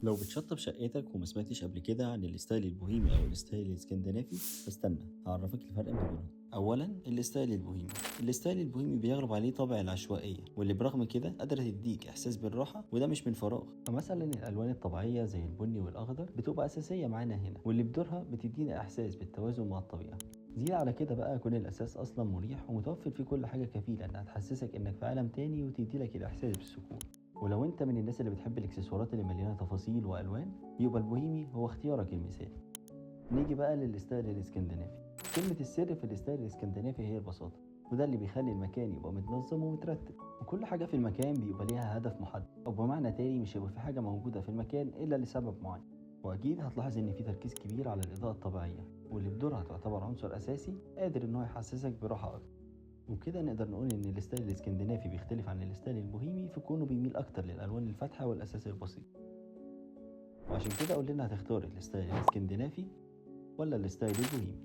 لو بتشطب شقتك وما سمعتش قبل كده عن الستايل البوهيمي او الستايل الاسكندنافي، فاستنى هعرفك الفرق ما بينهم. اولا الستايل البوهيمي. الستايل البوهيمي بيغلب عليه طابع العشوائيه، واللي برغم كده قادره تديك احساس بالراحه، وده مش من فراغ. فمثلا الالوان الطبيعيه زي البني والاخضر بتبقى اساسيه معانا هنا، واللي بدورها بتدينا احساس بالتوازن مع الطبيعه. زيادة على كده بقى كون الاساس اصلا مريح ومتوفر فيه كل حاجه كفيله انها تحسسك انك في عالم تاني وتديلك الاحساس بالسكون. ولو انت من الناس اللي بتحب الاكسسوارات اللي مليانه تفاصيل والوان، يبقى البوهيمي هو اختيارك المثالي. نيجي بقى للستايل الاسكندنافي. كلمه السر في الستايل الاسكندنافي هي البساطه، وده اللي بيخلي المكان يبقى متنظم ومترتب، وكل حاجه في المكان بيبقى ليها هدف محدد، او بمعنى تاني مش هيبقى في حاجه موجوده في المكان الا لسبب معين. واكيد هتلاحظ ان في تركيز كبير على الاضاءه الطبيعيه، واللي بدورها تعتبر عنصر اساسي قادر ان هو يحسسك براحه اكتر. وبكده نقدر نقول ان الستايل الاسكندنافي بيختلف عن الستايل البوهيمي في كونه بيميل اكتر للالوان الفاتحه والاساس البسيط. وعشان كده قول لنا هتختار الستايل الاسكندنافي ولا الستايل البوهيمي؟